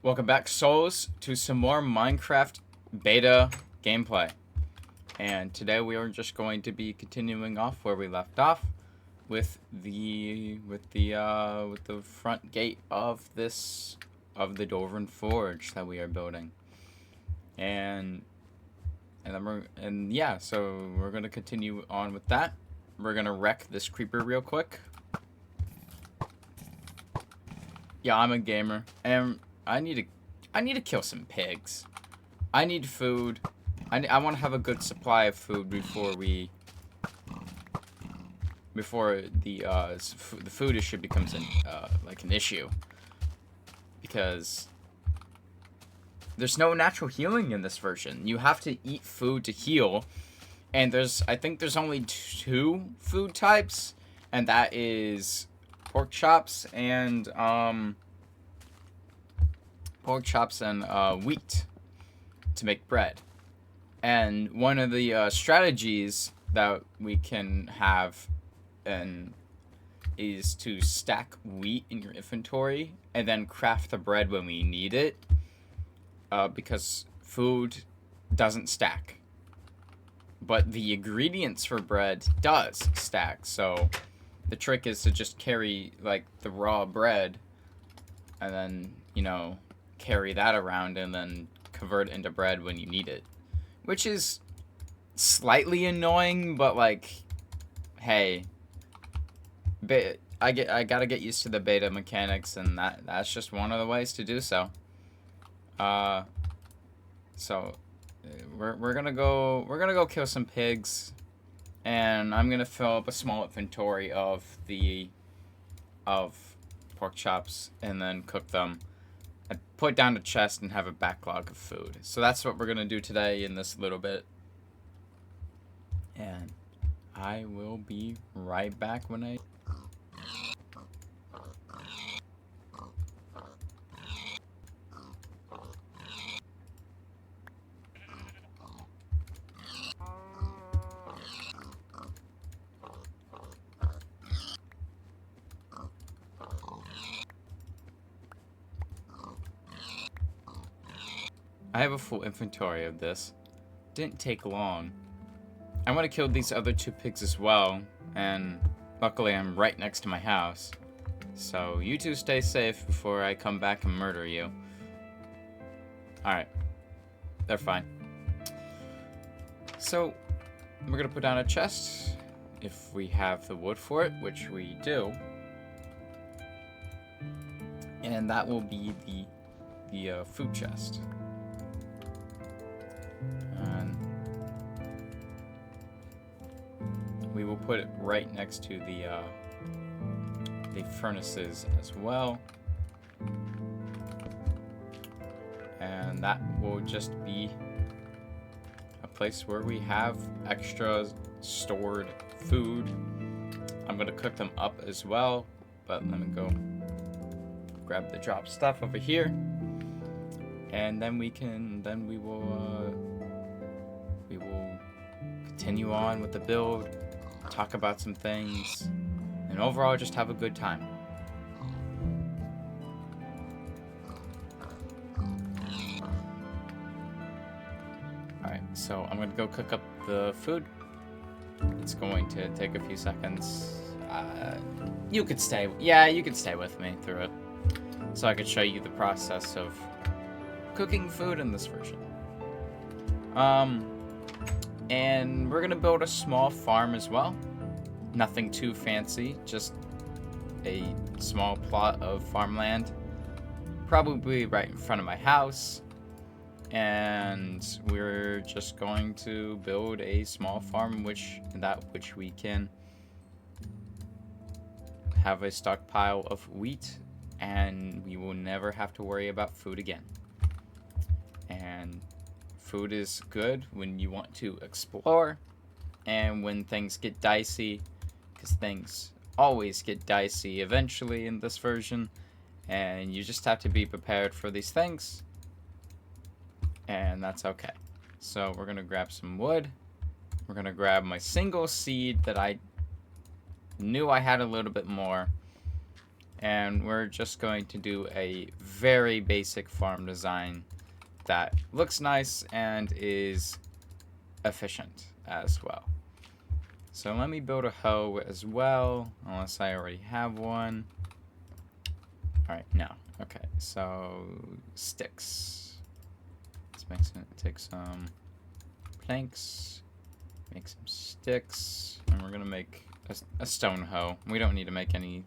Welcome back, Souls, to some more Minecraft beta gameplay. And today we are just going to be continuing off where we left off with the front gate of the Dwarfven Forge that we are building. And yeah, so we're gonna continue on with that. We're gonna wreck this creeper real quick. Yeah, I'm a gamer, and I need to kill some pigs. I need food. I want to have a good supply of food before the food issue becomes like an issue, because there's no natural healing in this version. You have to eat food to heal, and I think there's only two food types, and that is pork chops and wheat to make bread. And one of the strategies that we can have is to stack wheat in your inventory and then craft the bread when we need it, because food doesn't stack, but the ingredients for bread does stack. So the trick is to just carry like the raw bread and then, carry that around and then convert it into bread when you need it, which is slightly annoying, but like, hey, I gotta get used to the beta mechanics, and that's just one of the ways to do so. So we're gonna go kill some pigs, and I'm gonna fill up a small inventory of pork chops and then cook them. I put down a chest and have a backlog of food. So that's what we're gonna do today in this little bit. And I will be right back when I... I have a full inventory of this. Didn't take long. I want to kill these other two pigs as well, and luckily I'm right next to my house. So you two stay safe before I come back and murder you. Alright. They're fine. So, we're gonna put down a chest, if we have the wood for it, which we do. And that will be the food chest. And we will put it right next to the furnaces as well. And that will just be a place where we have extra stored food. I'm gonna cook them up as well, but let me go grab the drop stuff over here, and then we will continue on with the build, talk about some things, and overall just have a good time. Alright, so I'm gonna go cook up the food. It's going to take a few seconds. You could stay with me through it, so I could show you the process of cooking food in this version. And we're gonna build a small farm as well. Nothing too fancy, just a small plot of farmland, probably right in front of my house. And we're just going to build a small farm which we can have a stockpile of wheat, and we will never have to worry about food again. And food is good when you want to explore, and when things get dicey, because things always get dicey eventually in this version, and you just have to be prepared for these things, and that's okay. So we're gonna grab some wood. We're gonna grab my single seed that I knew I had a little bit more, And we're just going to do a very basic farm design that looks nice and is efficient as well. So let me build a hoe as well, unless I already have one. Alright, no. Okay, so sticks. Let's take some planks, make some sticks, and we're gonna make a stone hoe. We don't need to make any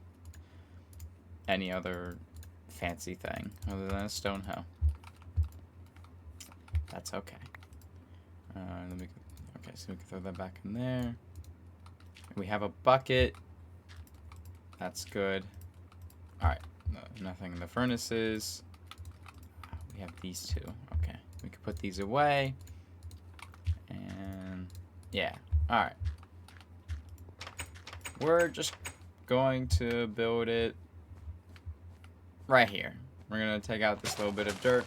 other fancy thing other than a stone hoe. That's okay. Okay, so we can throw that back in there. We have a bucket. That's good. Alright, nothing in the furnaces. We have these two. Okay, we can put these away. And yeah, alright. We're just going to build it right here. We're going to take out this little bit of dirt.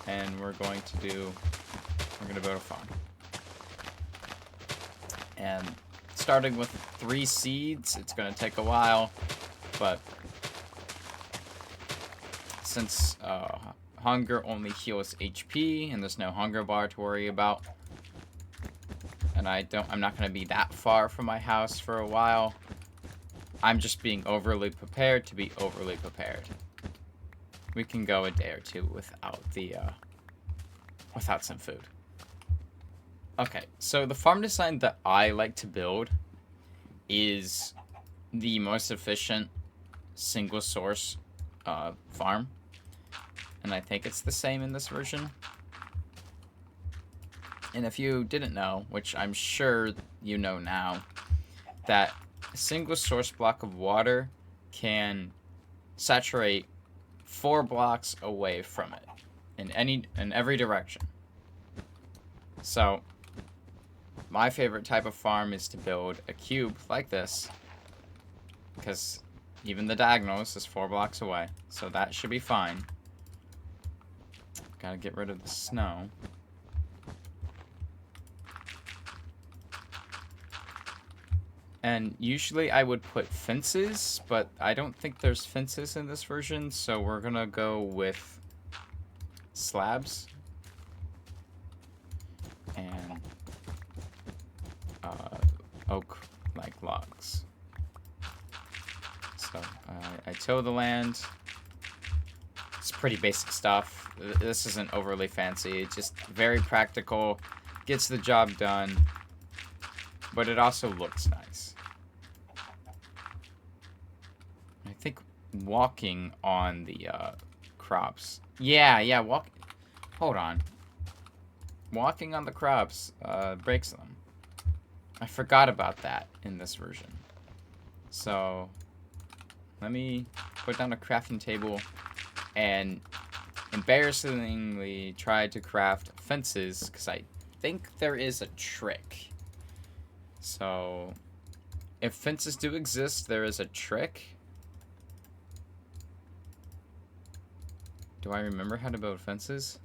And we're going to build a farm. And starting with 3 seeds, it's going to take a while, but since hunger only heals HP, and there's no hunger bar to worry about, and I'm not going to be that far from my house for a while, I'm just being overly prepared to be overly prepared. We can go a day or two without without some food. Okay, so the farm design that I like to build is the most efficient single source farm. And I think it's the same in this version. And if you didn't know, which I'm sure you know now, that a single source block of water can saturate 4 blocks away from it in every direction. So my favorite type of farm is to build a cube like this, because even the diagonals is 4 blocks away, so that should be fine. Gotta get rid of the snow. And usually I would put fences, but I don't think there's fences in this version, so we're gonna go with slabs. And oak-like logs. So I till the land. It's pretty basic stuff. This isn't overly fancy. It's just very practical, gets the job done, but it also looks nice. I think walking on the crops. Yeah, hold on. Walking on the crops breaks them. I forgot about that in this version. So let me put down a crafting table and embarrassingly try to craft fences, because I think there is a trick. So if fences do exist, there is a trick. Do I remember how to build fences?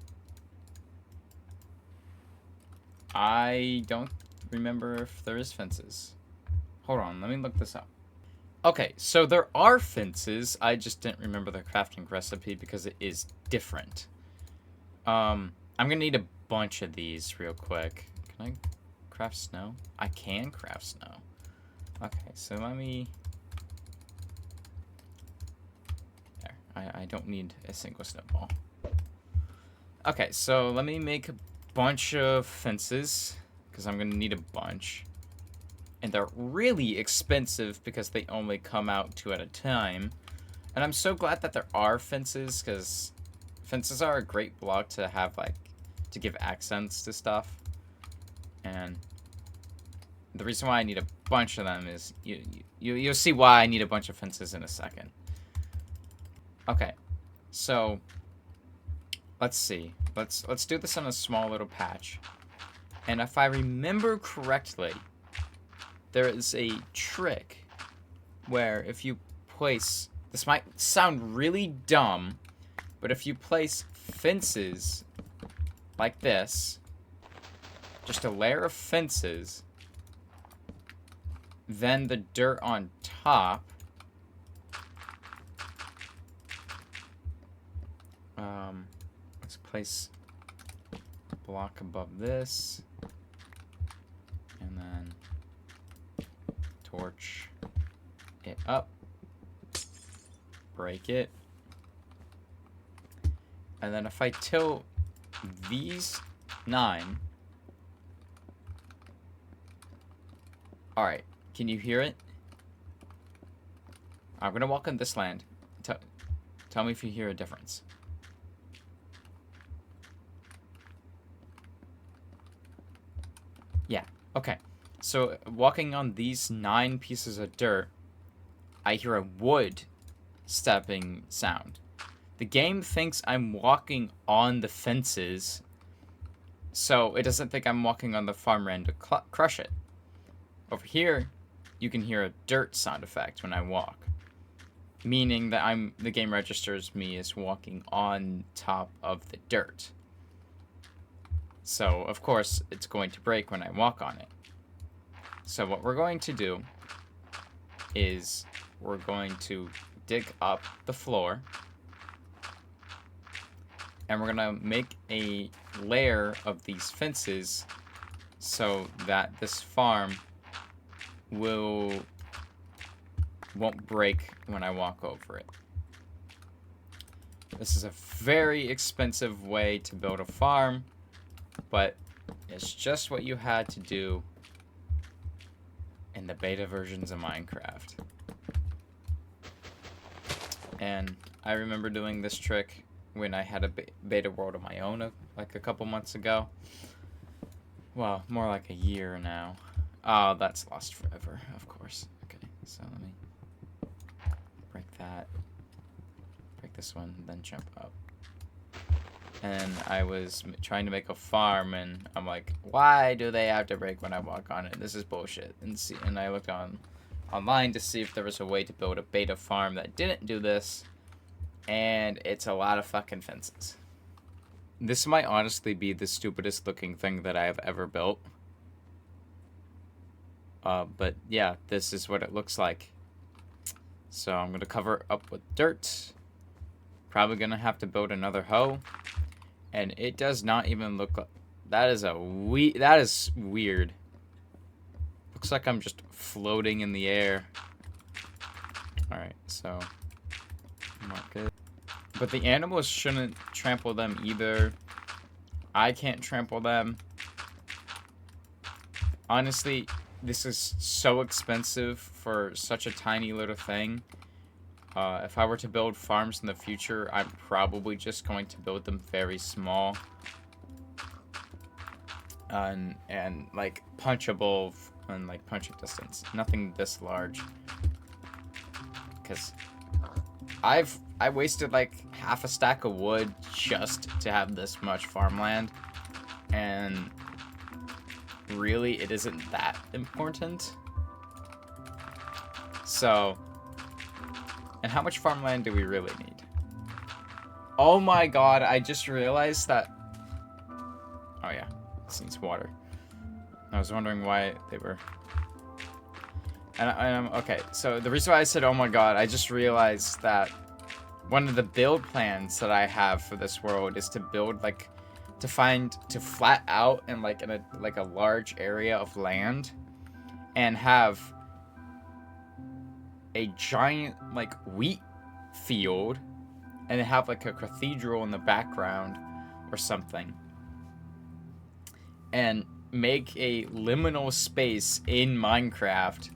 I don't remember if there is fences. Hold on, let me look this up. Okay, so there are fences. I just didn't remember the crafting recipe because it is different. I'm gonna need a bunch of these real quick. Can I craft snow? I can craft snow. Okay, so let me... There, I don't need a single snowball. Okay, so let me make a bunch of fences, because I'm gonna need a bunch. And they're really expensive because they only come out 2 at a time. And I'm so glad that there are fences, because fences are a great block to have, like, to give accents to stuff. And the reason why I need a bunch of them is you'll see why I need a bunch of fences in a second. Okay, so let's see. Let's do this on a small little patch. And if I remember correctly, there is a trick where if you place, this might sound really dumb, but if you place fences like this, just a layer of fences, then the dirt on top Let's place a block above this. And then torch it up. Break it. And then if I tilt these 9. Alright, can you hear it? I'm gonna walk on this land. Tell me if you hear a difference. Yeah, okay. So, walking on these 9 pieces of dirt, I hear a wood stepping sound. The game thinks I'm walking on the fences, so it doesn't think I'm walking on the farmland to crush it. Over here, you can hear a dirt sound effect when I walk, meaning that the game registers me as walking on top of the dirt. So, of course, it's going to break when I walk on it. So what we're going to do is we're going to dig up the floor, and we're going to make a layer of these fences so that this farm won't break when I walk over it. This is a very expensive way to build a farm, but it's just what you had to do in the beta versions of Minecraft. And I remember doing this trick when I had a beta world of my own like a couple months ago. Well, more like a year now. Oh, that's lost forever, of course. Okay, so let me break that. Break this one, then jump up. And I was trying to make a farm, and I'm like, why do they have to break when I walk on it? This is bullshit. And I looked online to see if there was a way to build a beta farm that didn't do this, and it's a lot of fucking fences. This might honestly be the stupidest looking thing that I have ever built. But yeah, this is what it looks like. So I'm gonna cover it up with dirt. Probably gonna have to build another hoe. And it does not even look like... That is weird. Looks like I'm just floating in the air. Alright, so... mark it. But the animals shouldn't trample them either. I can't trample them. Honestly, this is so expensive for such a tiny little thing. If I were to build farms in the future, I'm probably just going to build them very small. And like punchable and like punching distance. Nothing this large. Because I wasted like half a stack of wood just to have this much farmland. And really, it isn't that important. So, and how much farmland do we really need? Oh my god, I just realized that... Oh yeah, this needs water. I was wondering why they were... And okay, so the reason why I said oh my god, I just realized that one of the build plans that I have for this world is to build like... to flat out in like a large area of land and have a giant like wheat field and have like a cathedral in the background or something, and make a liminal space in Minecraft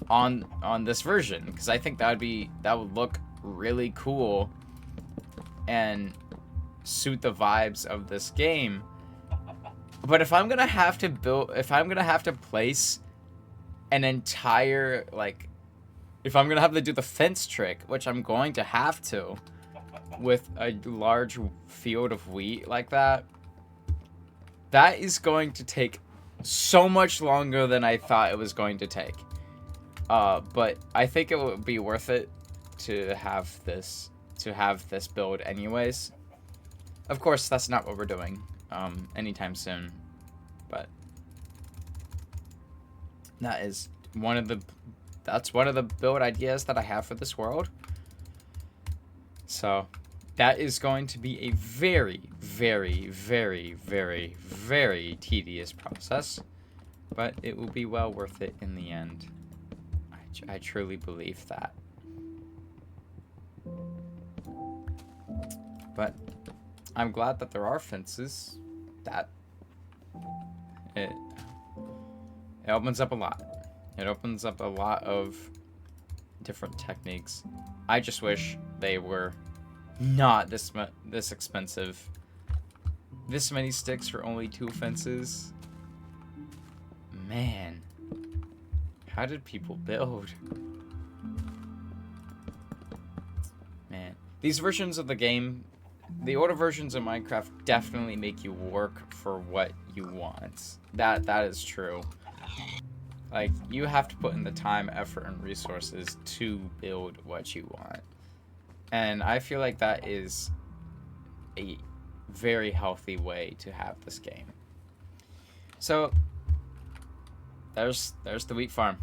on this version, because I think that would look really cool and suit the vibes of this game. But if I'm gonna have to place an entire like... if I'm gonna have to do the fence trick, which I'm going to have to, with a large field of wheat like that, that is going to take so much longer than I thought it was going to take. But I think it would be worth it to have this build anyways. Of course, that's not what we're doing anytime soon, but that's one of the build ideas that I have for this world. So, that is going to be a very, very, very, very, very tedious process, but it will be well worth it in the end. I truly believe that. But I'm glad that there are fences. That it opens up a lot. It opens up a lot of different techniques. I just wish they were not this expensive. This many sticks for only 2 fences. Man, how did people build? Man, these versions of the game, the older versions of Minecraft, definitely make you work for what you want. That is true. Like, you have to put in the time, effort, and resources to build what you want. And I feel like that is a very healthy way to have this game. So, there's the wheat farm.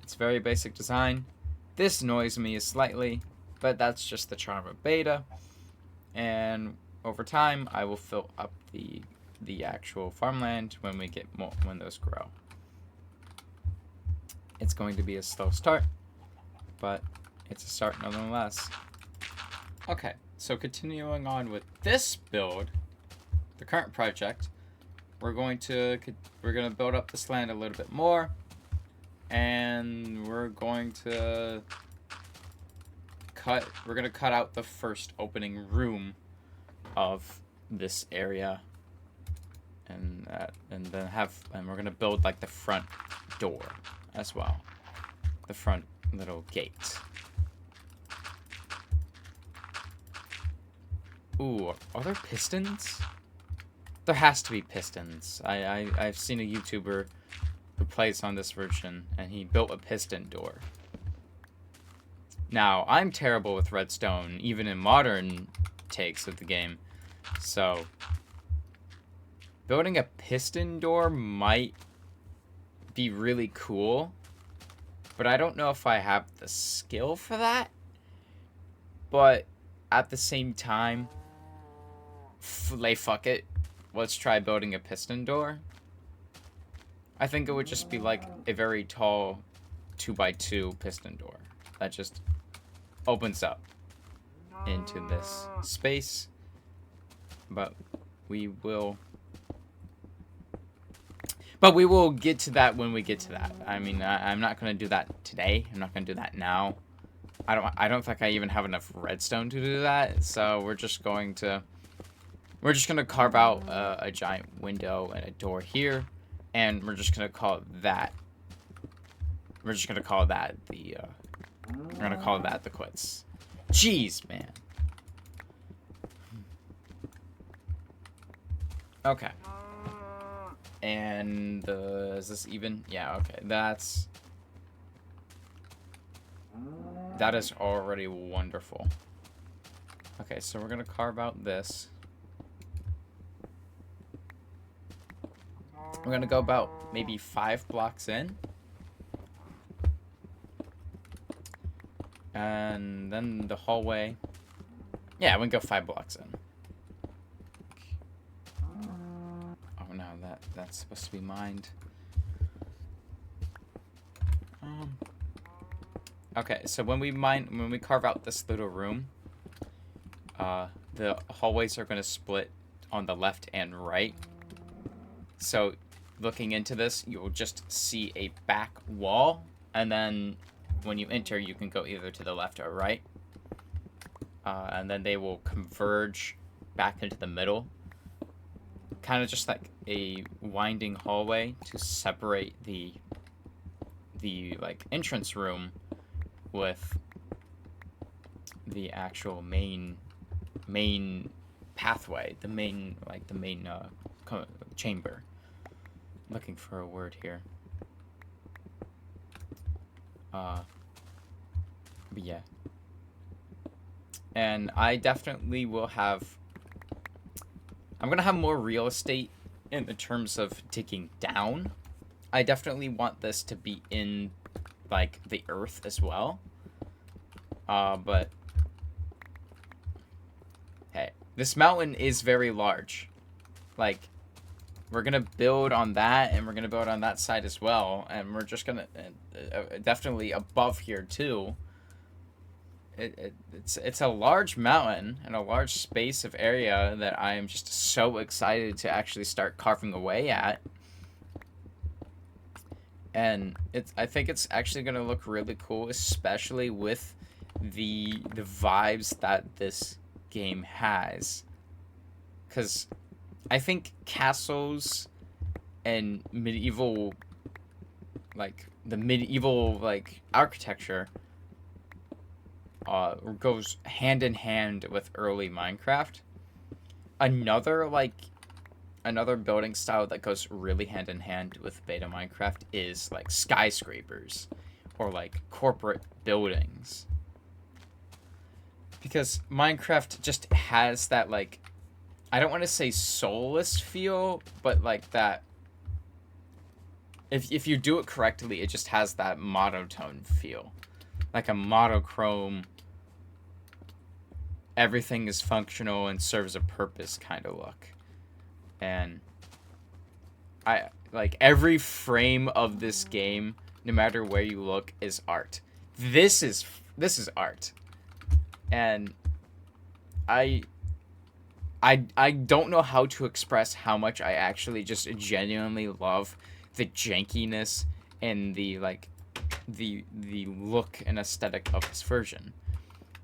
It's very basic design. This annoys me slightly, but that's just the charm of beta. And over time, I will fill up the actual farmland when we get more, when those grow. It's going to be a slow start, but it's a start nonetheless. Okay, so continuing on with this build, the current project, we're going to build up this land a little bit more, and we're going to cut out the first opening room of this area, and we're gonna build like the front door as well, the front little gate. Ooh, are there pistons? There has to be pistons. I've seen a YouTuber who plays on this version, and he built a piston door. Now, I'm terrible with redstone, even in modern takes of the game, so building a piston door might be really cool, but I don't know if I have the skill for that. But at the same time, fuck it. Let's try building a piston door. I think it would just be like a very tall 2x2 piston door that just opens up into this space. But we will get to that when we get to that. I mean, I'm not going to do that today. I'm not going to do that now. I don't think I even have enough redstone to do that. So we're just going to carve out a giant window and a door here, and we're just going to call that. We're just going to call that the. We're going to call that the quits. Jeez, man. Okay. And is this even? Yeah, okay. That is already wonderful. Okay, so we're gonna carve out this. We're gonna go about maybe 5 blocks in. And then the hallway. Yeah, we can go 5 blocks in. Oh no, that's supposed to be mined. Okay, so when we carve out this little room, the hallways are going to split on the left and right. So looking into this, you'll just see a back wall, and then when you enter, you can go either to the left or right. And then they will converge back into the middle. Kind of just like a winding hallway to separate the like entrance room with the actual main pathway, the main chamber. I'm looking for a word here. But yeah. And I definitely will have. I'm gonna have more real estate in the terms of digging down. I definitely want this to be in like the earth as well. But This mountain is very large. Like, we're going to build on that, and we're going to build on that side as well. And we're just going to... definitely above here, too. It's a large mountain and a large space of area that I am just so excited to actually start carving away at. And I think it's actually going to look really cool, especially with the vibes that this game has. Because I think castles and medieval, like, the medieval, like, architecture goes hand in hand with early Minecraft. Another building style that goes really hand in hand with beta Minecraft is like skyscrapers or like corporate buildings. Because Minecraft just has that, like, I don't want to say soulless feel, but like that, if you do it correctly, it just has that monotone feel. Like a monochrome, everything is functional and serves a purpose kind of look. And I like every frame of this game, no matter where you look, is art. This is art. And I don't know how to express how much I actually just genuinely love the jankiness and the look and aesthetic of this version.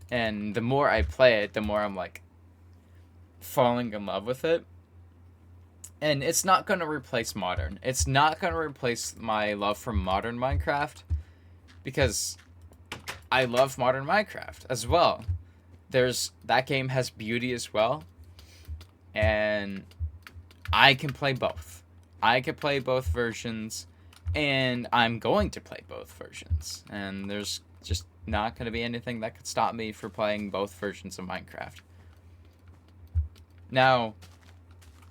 And the more I play it, the more I'm like falling in love with it. And it's not going to replace modern. It's not going to replace my love for modern Minecraft, because I love modern Minecraft as well. That game has beauty as well, and I can play both. I can play both versions, and I'm going to play both versions. And there's just not going to be anything that could stop me for playing both versions of Minecraft. Now,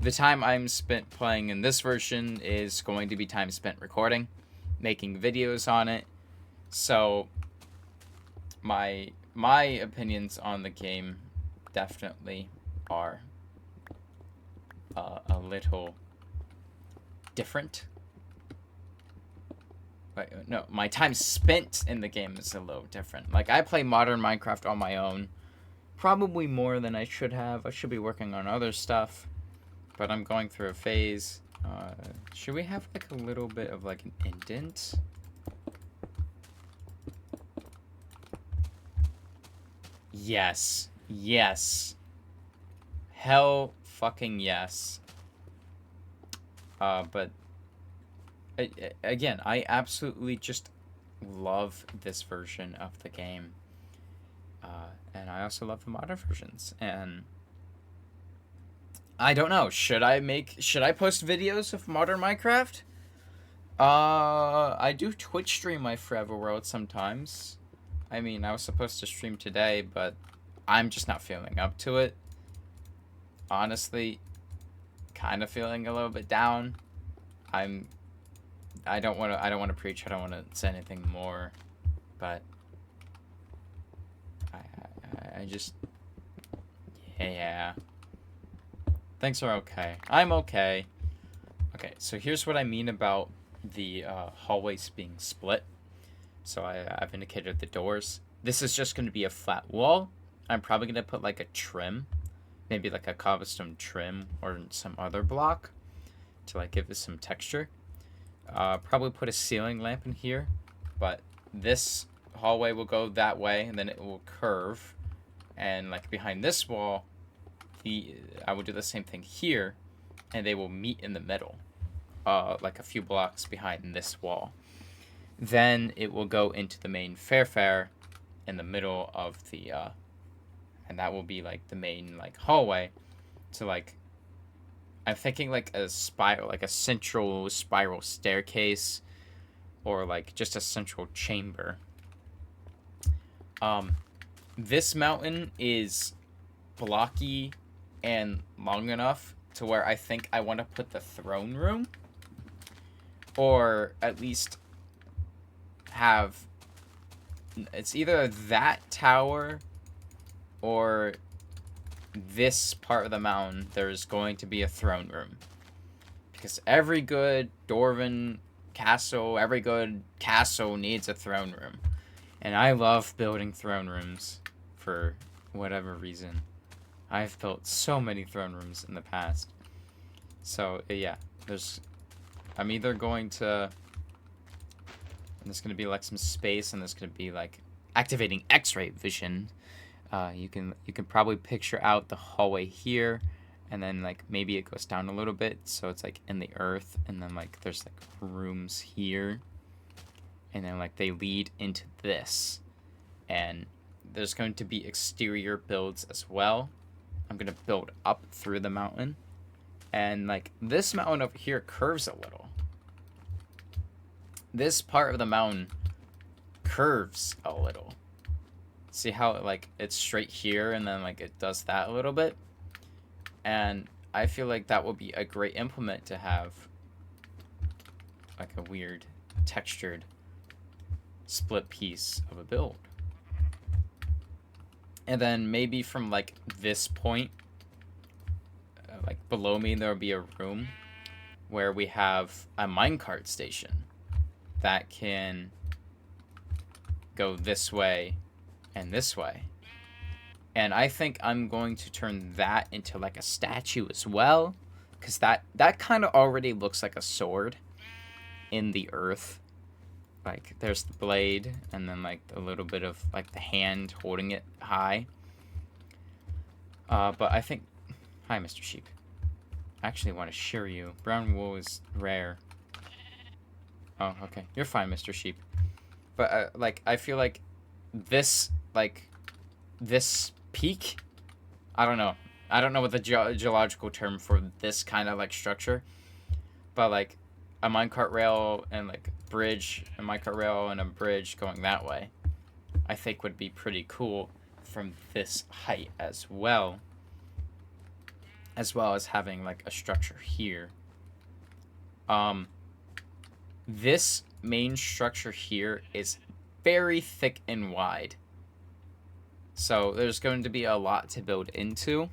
the time I'm spent playing in this version is going to be time spent recording, making videos on it. So my opinions on the game definitely are a little different. But no, my time spent in the game is a little different. Like, I play modern Minecraft on my own, probably more than I should have. I should be working on other stuff. But I'm going through a phase. Should we have like a little bit of like an indent? Yes. Yes. Hell fucking yes. But again, I absolutely just love this version of the game. And I also love the modern versions. And I don't know. Should I post videos of modern Minecraft? I do Twitch stream my Forever World sometimes. I mean, I was supposed to stream today, but I'm just not feeling up to it. Honestly, kind of feeling a little bit down. I don't want to preach. I don't want to say anything more, but I just, yeah. Things are okay. I'm okay. Okay, so here's what I mean about the hallways being split. So I've indicated the doors. This is just going to be a flat wall. I'm probably going to put like a trim, maybe like a cobblestone trim or some other block to like give this some texture. Probably put a ceiling lamp in here, but this hallway will go that way, and then it will curve, and like behind this wall, I will do the same thing here, and they will meet in the middle, like a few blocks behind this wall. Then it will go into the main fair in the middle of the, and that will be like the main like hallway. So like, I'm thinking like a spiral, like a central spiral staircase, or like just a central chamber. This mountain is blocky and long enough to where I think I want to put the throne room, or at least have, it's either that tower or this part of the mountain, there's going to be a throne room. Because every good Dwarfven castle, every good castle needs a throne room. And I love building throne rooms for whatever reason. I've built so many throne rooms in the past. So, yeah, I'm either going to... There's going to be, like, some space, and there's going to be, like, activating X-ray vision. You can probably picture out the hallway here, and then, like, maybe it goes down a little bit, so it's, like, in the earth, and then, like, there's, like, rooms here, and then, like, they lead into this, and there's going to be exterior builds as well. I'm going to build up through the mountain, and, like, this mountain over here curves a little. This part of the mountain curves a little. See how it, like, it's straight here, and then, like, it does that a little bit? And I feel like that would be a great implement to have, like, a weird textured split piece of a build. And then maybe from, like, this point, like, below me, there will be a room where we have a minecart station that can go this way and this way. And I think I'm going to turn that into, like, a statue as well, because that kind of already looks like a sword in the earth. Like, there's the blade, and then, like, a little bit of, like, the hand holding it high. But I think... Hi, Mr. Sheep. I actually want to shear you. Brown wool is rare. Oh, okay. You're fine, Mr. Sheep. But, like, I feel like this, like, this peak... I don't know. I don't know what the geological term for this kind of, like, structure. But, like, a minecart rail and, like, bridge, a minecart rail and a bridge going that way, I think would be pretty cool from this height as well. As well as having, like, a structure here. This main structure here is very thick and wide. So there's going to be a lot to build into.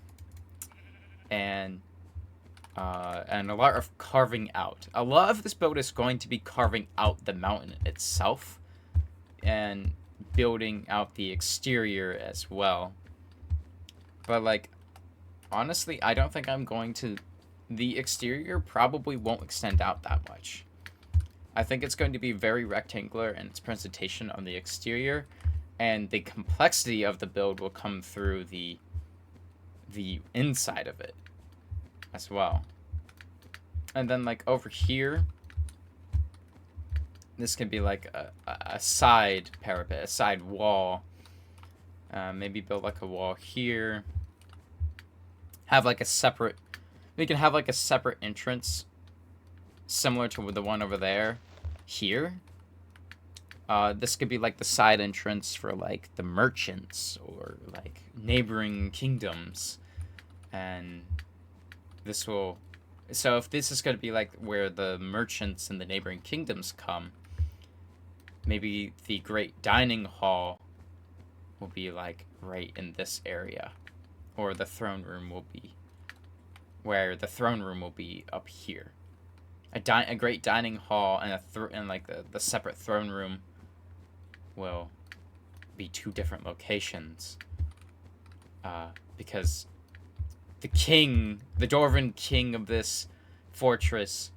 And a lot of carving out. A lot of this build is going to be carving out the mountain itself. And building out the exterior as well. But, like, honestly, I don't think I'm going to... The exterior probably won't extend out that much. I think it's going to be very rectangular in its presentation on the exterior, and the complexity of the build will come through the inside of it as well. And then, like, over here, this could be like a side parapet, a side wall. Maybe build like a wall here. Have like a separate... We can have like a separate entrance similar to the one over there here. This could be like the side entrance for like the merchants or like neighboring kingdoms. And this will... So if this is going to be like where the merchants and the neighboring kingdoms come, maybe the great dining hall will be like right in this area. Or the throne room will be... Where the throne room will be up here. A great dining hall and like the separate throne room will be two different locations. Because the king, the Dwarven king of this fortress,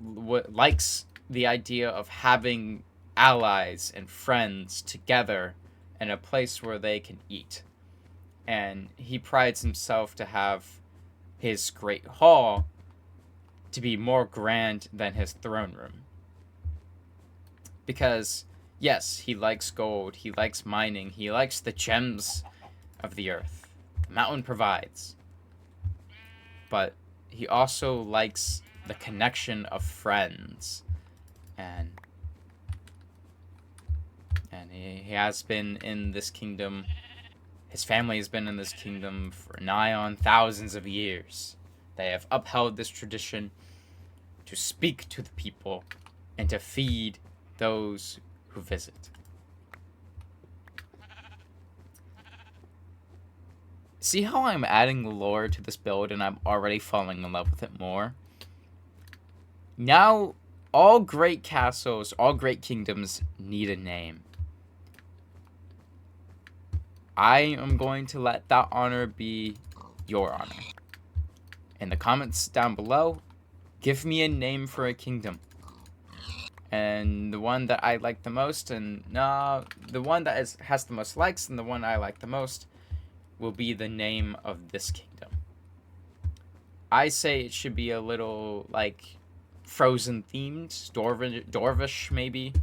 likes the idea of having allies and friends together in a place where they can eat. And he prides himself to have his great hall to be more grand than his throne room. Because, yes, he likes gold, he likes mining, he likes the gems of the earth. The mountain provides. But he also likes the connection of friends. And he has been in this kingdom. His family has been in this kingdom for nigh on thousands of years. They have upheld this tradition to speak to the people and to feed those who visit. See how I'm adding lore to this build and I'm already falling in love with it more? Now, all great castles, all great kingdoms need a name. I am going to let that honor be your honor. In the comments down below, give me a name for a kingdom. And the one that I like the most, and the one that has the most likes and the one I like the most will be the name of this kingdom. I say it should be a little, like, Frozen themed, Dwarvish maybe,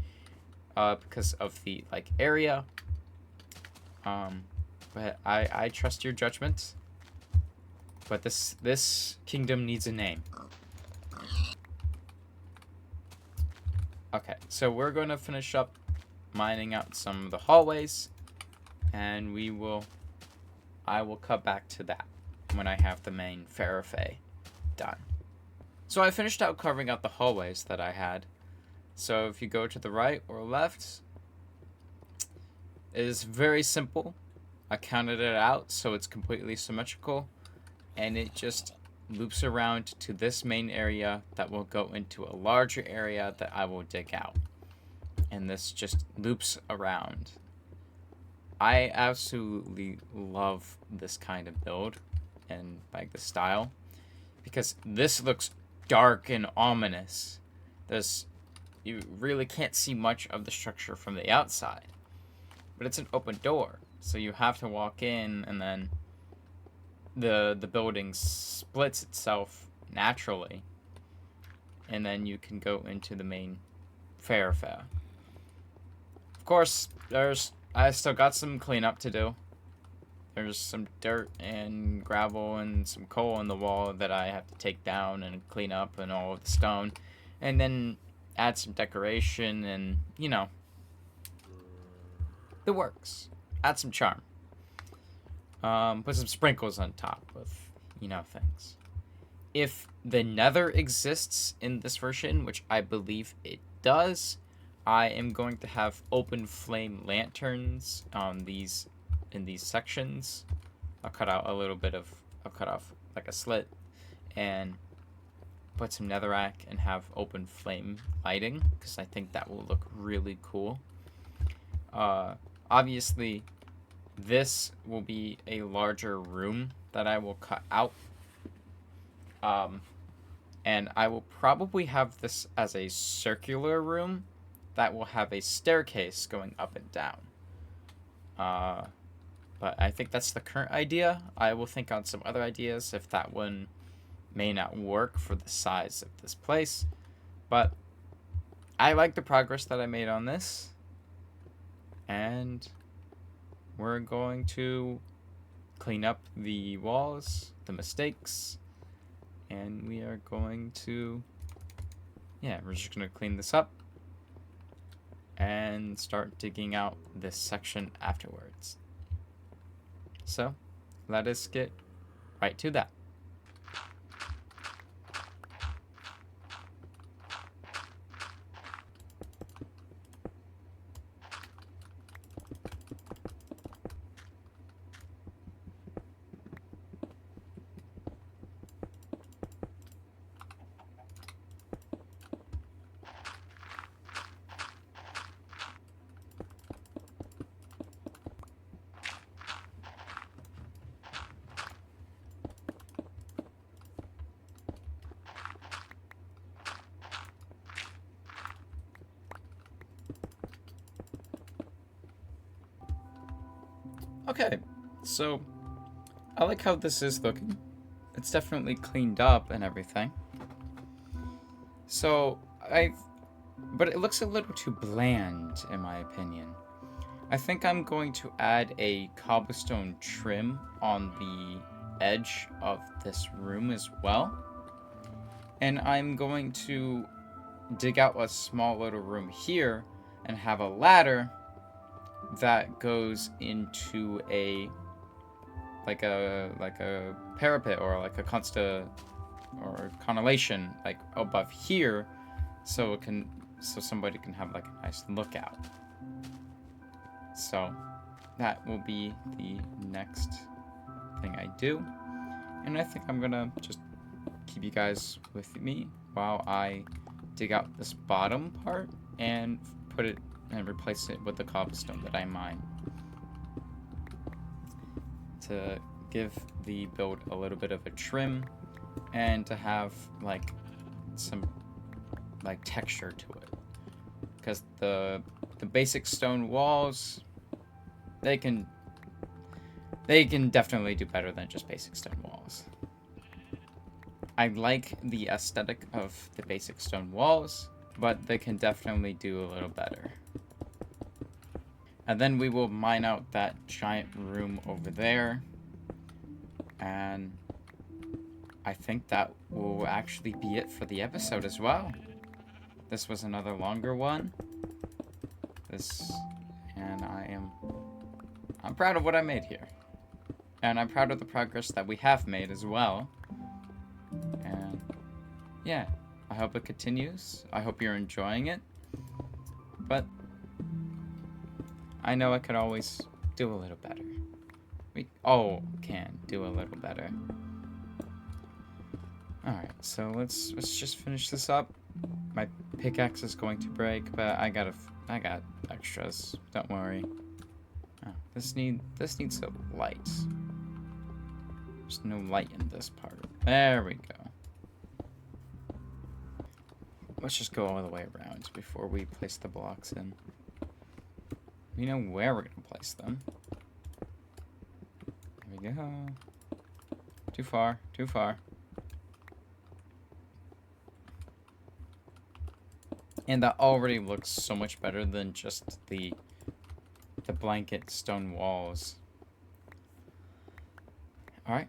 because of the, like, area. But I trust your judgment. But this kingdom needs a name. Okay, so we're going to finish up mining out some of the hallways, and I will cut back to that when I have the main ᴠᴏᴜᴍᴇ done. So I finished out carving out the hallways that I had. So if you go to the right or left, it is very simple. I counted it out so it's completely symmetrical, and it just loops around to this main area that will go into a larger area that I will dig out. And this just loops around. I absolutely love this kind of build and like the style, because this looks dark and ominous. You really can't see much of the structure from the outside, but it's an open door, so you have to walk in, and then the building splits itself naturally, and then you can go into the main ᴠᴏᴜᴜᴜ. Of course, I still got some cleanup to do. There's some dirt and gravel and some coal on the wall that I have to take down and clean up, and all of the stone, and then add some decoration and, you know, the works. Add some charm. Put some sprinkles on top of, you know, things. If the nether exists in this version, which I believe it does, I am going to have open flame lanterns in these sections. I'll cut off like a slit and put some netherrack and have open flame lighting, because I think that will look really cool. Obviously, this will be a larger room that I will cut out. And I will probably have this as a circular room that will have a staircase going up and down. But I think that's the current idea. I will think on some other ideas if that one may not work for the size of this place. But I like the progress that I made on this. And we're going to clean up the walls, the mistakes, and we are going to, we're just going to clean this up and start digging out this section afterwards. So, let us get right to that. Okay, so I like how this is looking. It's definitely cleaned up and everything. So but it looks a little too bland in my opinion. I think I'm going to add a cobblestone trim on the edge of this room as well. And I'm going to dig out a small little room here and have a ladder that goes into a parapet or like a connellation like above here, so somebody can have like a nice lookout. So that will be the next everything I do. And I think I'm gonna just keep you guys with me while I dig out this bottom part and put it and replace it with the cobblestone that I mine, to give the build a little bit of a trim and to have like some like texture to it, because the basic stone walls, they can definitely do better than just basic stone walls. I like the aesthetic of the basic stone walls, but they can definitely do a little better. And then we will mine out that giant room over there. And I think that will actually be it for the episode as well. This was another longer one. And I'm proud of what I made here. And I'm proud of the progress that we have made as well. And yeah, I hope it continues. I hope you're enjoying it. But I know I could always do a little better. We all can do a little better. Alright, so let's just finish this up. My pickaxe is going to break, but I got extras. Don't worry. Oh, this needs a light. There's no light in this part. There we go. Let's just go all the way around before we place the blocks in. We know where we're gonna place them. There we go. Too far, too far. And that already looks so much better than just the blanket stone walls. Alright,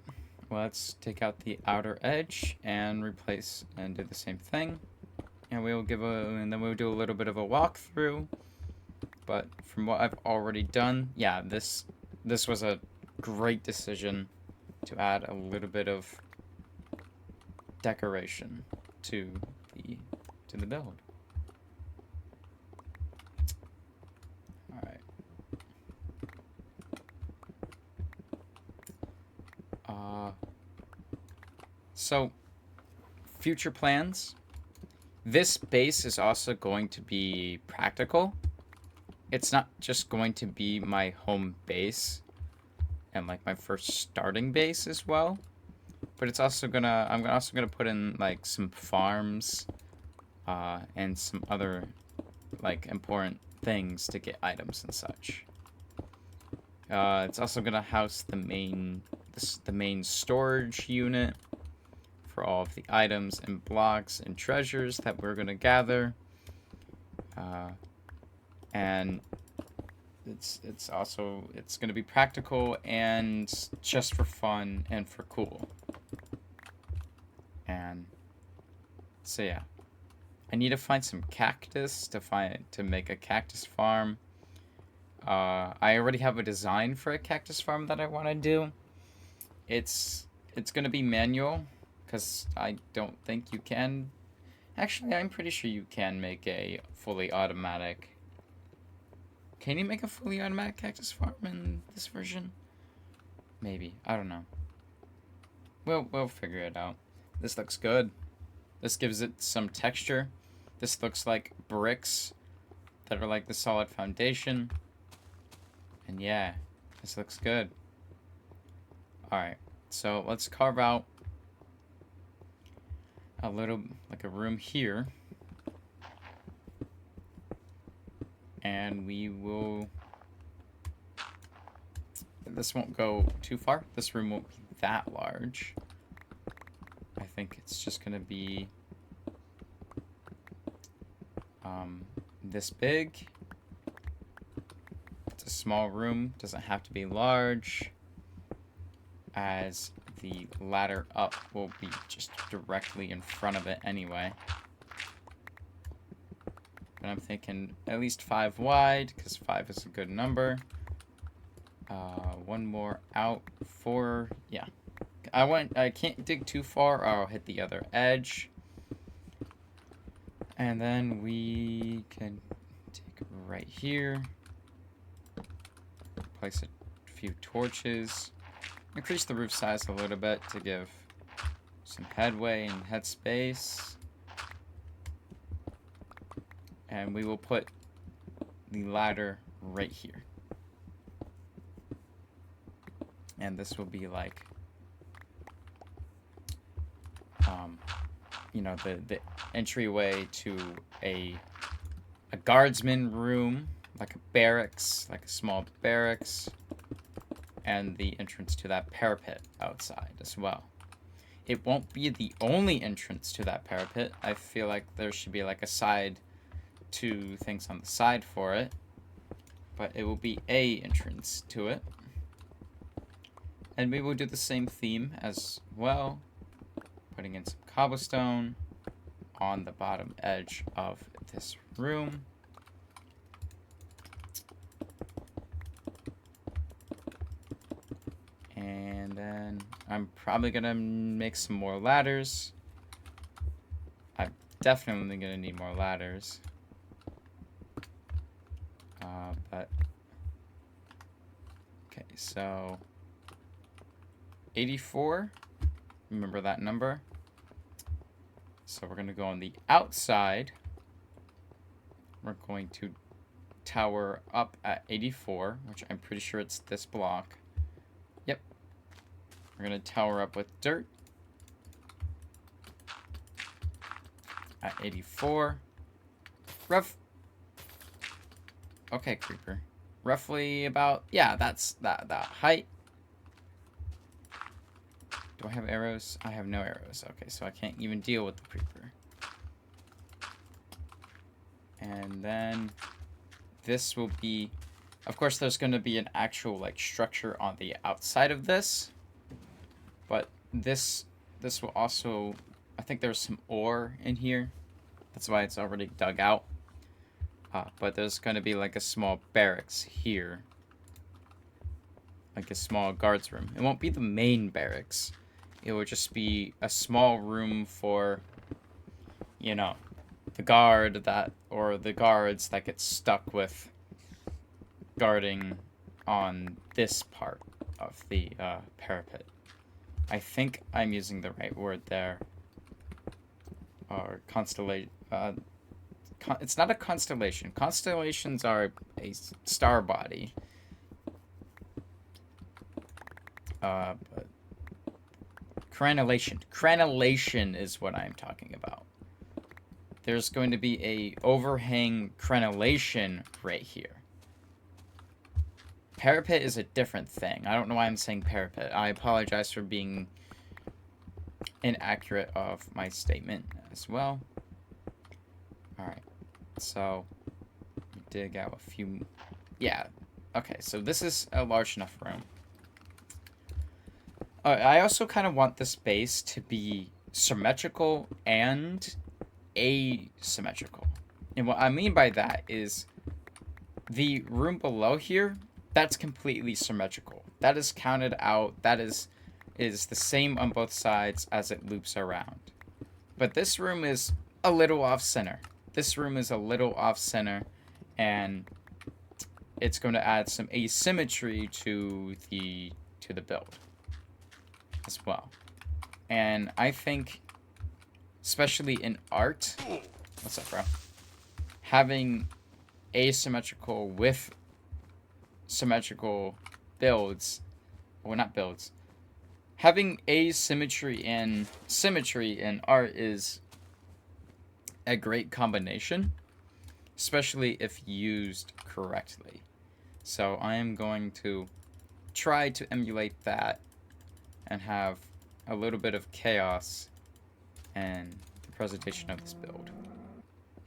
well, let's take out the outer edge and replace and do the same thing. And then we'll do a little bit of a walkthrough. But from what I've already done, yeah, this was a great decision to add a little bit of decoration to the build. So, future plans. This base is also going to be practical. It's not just going to be my home base and like my first starting base as well, but it's also I'm also gonna put in like some farms and some other like important things to get items and such. It's also gonna house the main storage unit for all of the items and blocks and treasures that we're gonna gather. And it's gonna be practical and just for fun and for cool. And so yeah, I need to find some cactus to make a cactus farm. I already have a design for a cactus farm that I want to do. It's gonna be manual, because I don't think you can. Actually, I'm pretty sure you can make a fully automatic. Can you make a fully automatic cactus farm in this version? Maybe. I don't know. We'll figure it out. This looks good. This gives it some texture. This looks like bricks that are like the solid foundation. And yeah, this looks good. Alright, so let's carve out a little, like a room here. And we will... This won't go too far. This room won't be that large. I think it's just gonna be this big. It's a small room, doesn't have to be large, as the ladder up will be just directly in front of it anyway. But I'm thinking at least 5 wide, because 5 is a good number. One more out for, yeah. I can't dig too far or I'll hit the other edge. And then we can take right here. Place a few torches. increase the roof size a little bit to give some headway and headspace. And we will put the ladder right here. And this will be like, you know, the entryway to a guardsman room, like a barracks, like a small barracks, and the entrance to that parapet outside as well. It won't be the only entrance to that parapet. I feel like there should be like a side to things on the side for it, but it will be a entrance to it. And we will do the same theme as well, putting in some cobblestone on the bottom edge of this room. And then I'm probably gonna make some more ladders. I'm definitely gonna need more ladders. But okay, so 84, remember that number. So we're gonna go on the outside. We're going to tower up at 84, which I'm pretty sure it's this block. Yep. We're gonna tower up with dirt at 84. Okay, creeper. Roughly about, yeah, that's that height. Do I have arrows? I have no arrows. Okay, so I can't even deal with the creeper. And then this will be, of course, there's going to be an actual like structure on the outside of this. But this will also, I think there's some ore in here. That's why it's already dug out. But there's going to be like a small barracks here. Like a small guards room. It won't be the main barracks. It will just be a small room for, you know, the guard that, or the guards that get stuck with guarding on this part of the parapet. I think I'm using the right word there. Or constellation. It's not a constellation. Constellations are a star body. But crenellation. Crenellation is what I'm talking about. There's going to be a overhang crenellation right here. Parapet is a different thing. I don't know why I'm saying parapet. I apologize for being inaccurate of my statement as well. Alright. So, dig out a few... Yeah. Okay, so this is a large enough room. I also kind of want this base to be symmetrical and asymmetrical. And what I mean by that is the room below here, that's completely symmetrical. That is counted out. That is the same on both sides as it loops around. But this room is a little off center. This room is a little off center, and it's going to add some asymmetry to the build as well. And I think, especially in art, what's up, bro? Having asymmetrical with symmetrical builds, well, not builds. Having asymmetry and symmetry in art is a great combination, especially if used correctly. So I am going to try to emulate that and have a little bit of chaos and the presentation of this build.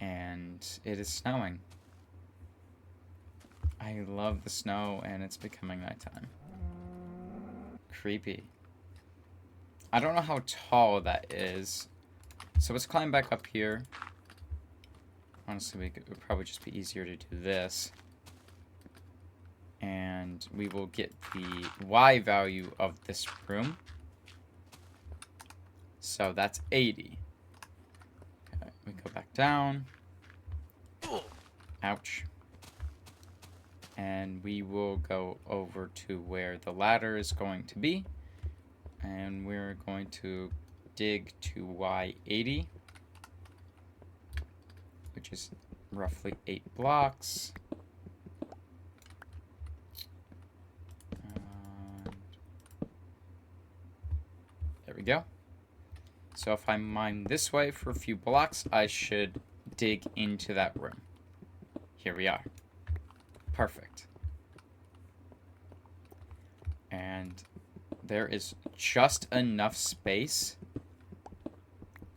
And it is snowing. I love the snow, and it's becoming nighttime. Creepy. I don't know how tall that is. So let's climb back up here. Honestly, it would probably just be easier to do this. And we will get the Y value of this room. So that's 80. Okay, we go back down. Ouch. And we will go over to where the ladder is going to be. And we're going to dig to Y80, which is roughly 8 blocks. There we go. So if I mine this way for a few blocks, I should dig into that room. Here we are. Perfect. And there is just enough space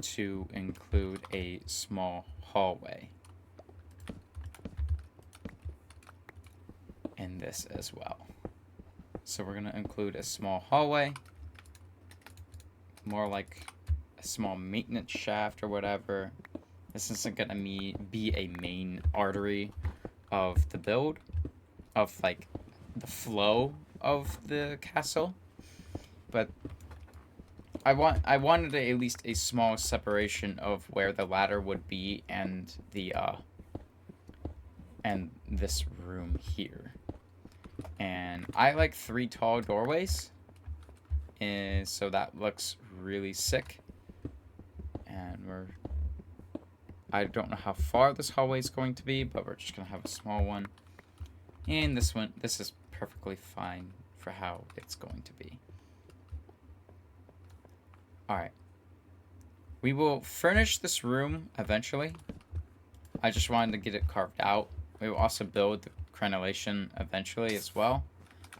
to include a small hallway in this as well. So we're going to include a small hallway, more like a small maintenance shaft or whatever. This isn't going to be a main artery of the build, of like the flow of the castle, but I wanted at least a small separation of where the ladder would be and the and this room here. And I like 3 tall doorways, and so that looks really sick. And I don't know how far this hallway is going to be, but we're just gonna have a small one. And this is perfectly fine for how it's going to be. Alright. We will furnish this room eventually. I just wanted to get it carved out. We will also build the ᴠᴏʟᴜᴍᴇ eventually as well.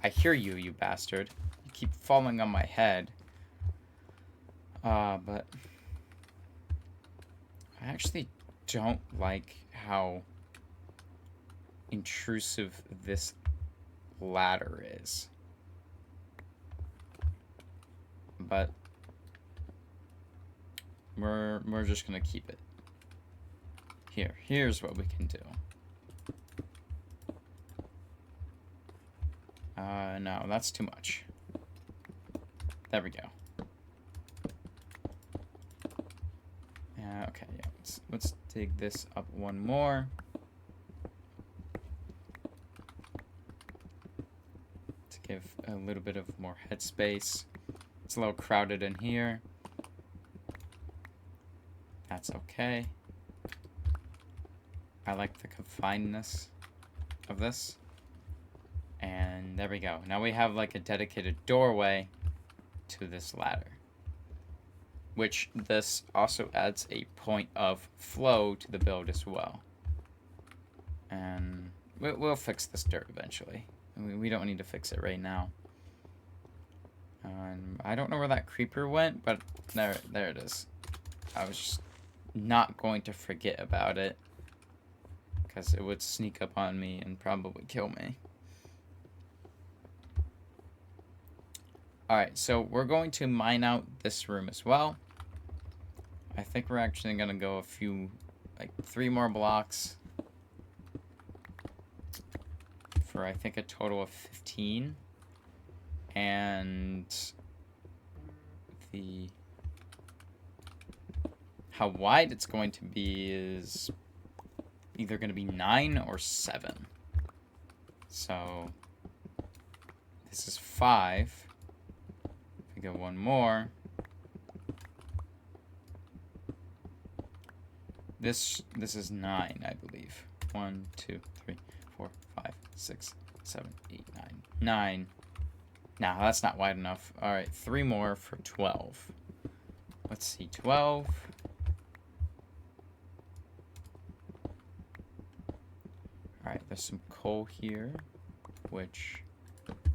I hear you, you bastard. You keep falling on my head. But I actually don't like how intrusive this ladder is. But we're just gonna keep it. Here's what we can do. No, that's too much. There we go. Okay, yeah, let's dig this up one more. To give a little bit of more headspace. It's a little crowded in here. That's okay. I like the confinedness of this. And there we go. Now we have like a dedicated doorway to this ladder. Which this also adds a point of flow to the build as well. And we'll fix this dirt eventually. We don't need to fix it right now. I don't know where that creeper went, but there it is. I was just not going to forget about it, because it would sneak up on me and probably kill me. Alright, so we're going to mine out this room as well. I think we're actually going to go a few, like 3 more blocks. For I think a total of 15. And how wide it's going to be is either going to be 9 or 7. So this is 5. If we go one more, this is 9, I believe. 1, 2, 3, 4, 5, 6, 7, 8, 9. 9. No, that's not wide enough. Alright, 3 more for 12. Let's see, 12. Alright, there's some coal here, which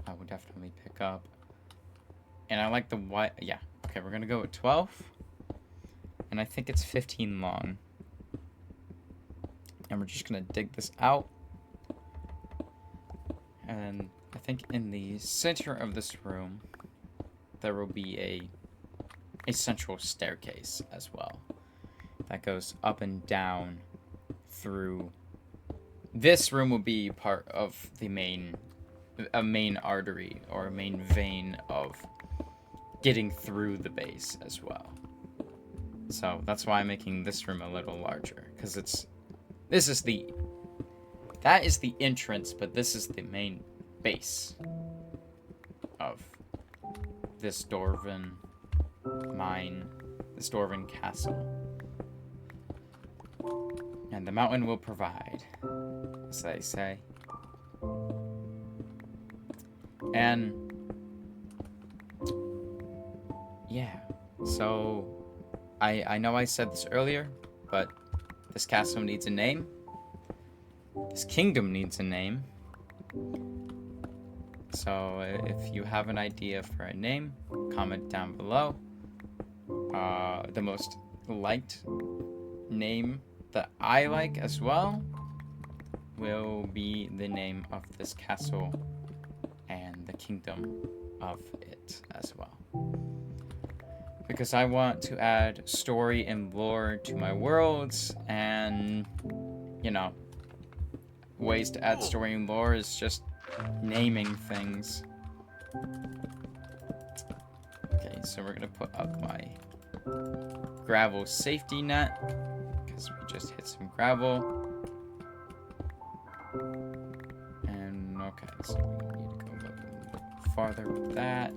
I would definitely pick up. And I like the white. Yeah, okay, we're gonna go with 12. And I think it's 15 long. And we're just gonna dig this out. And I think in the center of this room, there will be a central staircase as well. That goes up and down through. This room will be part of the main artery or a main vein of getting through the base as well. So that's why I'm making this room a little larger, because that is the entrance, but this is the main base of this Dwarfven mine, this Dwarfven castle. And the mountain will provide, as they say. And yeah, so I know I said this earlier, but this castle needs a name. This kingdom needs a name. So if you have an idea for a name, comment down below. The most liked name that I like as well will be the name of this castle and the kingdom of it as well. Because I want to add story and lore to my worlds, and, you know, ways to add story and lore is just naming things. Okay, so we're gonna put up my gravel safety net, because we just hit some gravel. And, okay, so we need to go a little bit farther with that.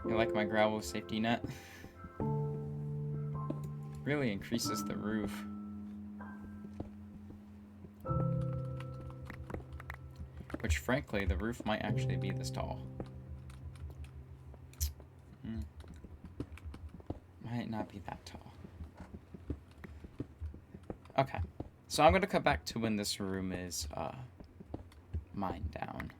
You like my gravel safety net? Really increases the roof. Which, frankly, the roof might actually be this tall. Might not be that tall. Okay. So I'm going to come back to when this room is mined down.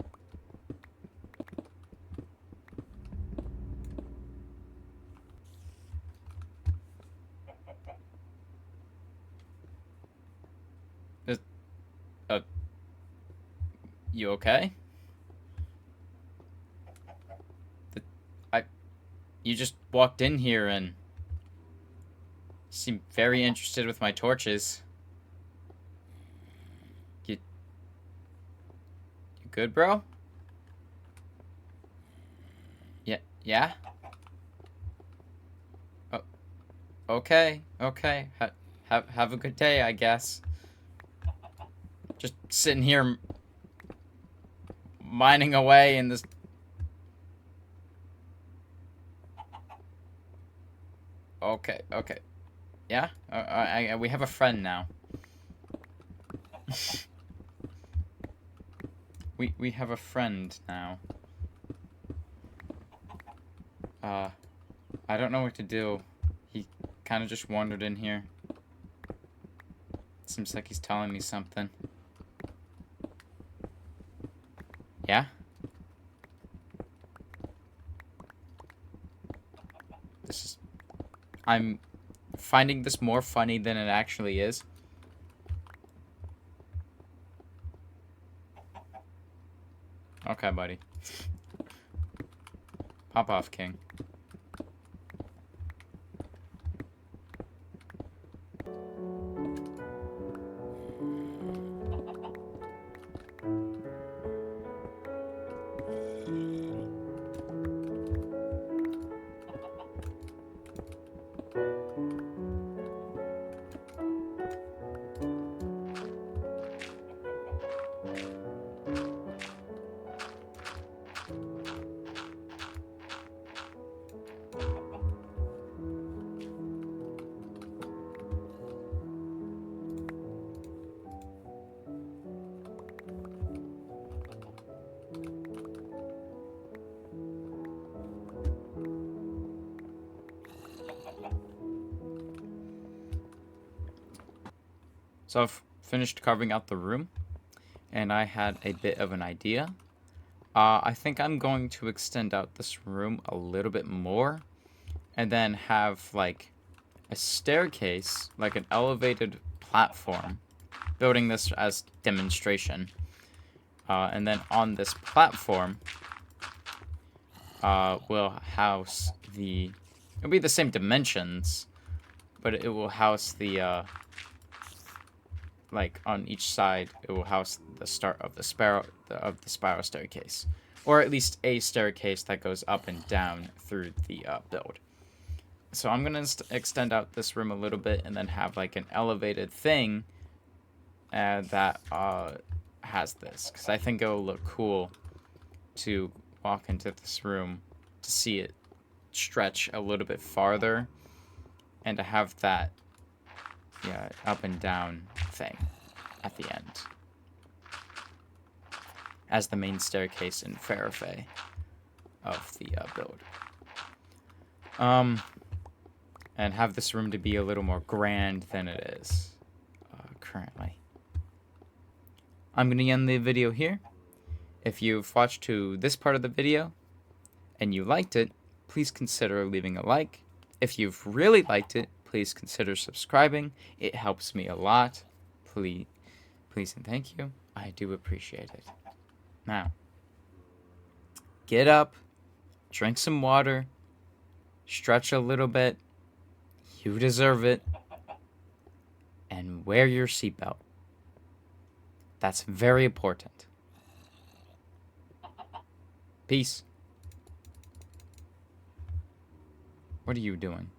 You okay? You just walked in here and seemed very interested with my torches. You good, bro? Yeah? Oh, okay. Have a good day, I guess. Just sitting here mining away in this. Okay. Yeah? We have a friend now. we have a friend now. I don't know what to do. He kind of just wandered in here. Seems like he's telling me something. Yeah? I'm finding this more funny than it actually is. Okay, buddy. Pop off, King. So I've finished carving out the room, and I had a bit of an idea. I think I'm going to extend out this room a little bit more, and then have like a staircase, like an elevated platform, building this as demonstration. And then on this platform, will house it'll be the same dimensions, but it will house the, like on each side, it will house the start of the spiral staircase, or at least a staircase that goes up and down through the build. So I'm gonna extend out this room a little bit, and then have like an elevated thing that has this, because I think it will look cool to walk into this room to see it stretch a little bit farther and to have that up and down thing at the end as the main staircase in ᴠᴏᴜᴍᴇ of the build. And have this room to be a little more grand than it is currently. I'm going to end the video here. If you've watched to this part of the video and you liked it, please consider leaving a like. If you've really liked it, please consider subscribing. It helps me a lot. Please and thank you. I do appreciate it. Now, get up, drink some water, stretch a little bit. You deserve it. And wear your seatbelt. That's very important. Peace. What are you doing?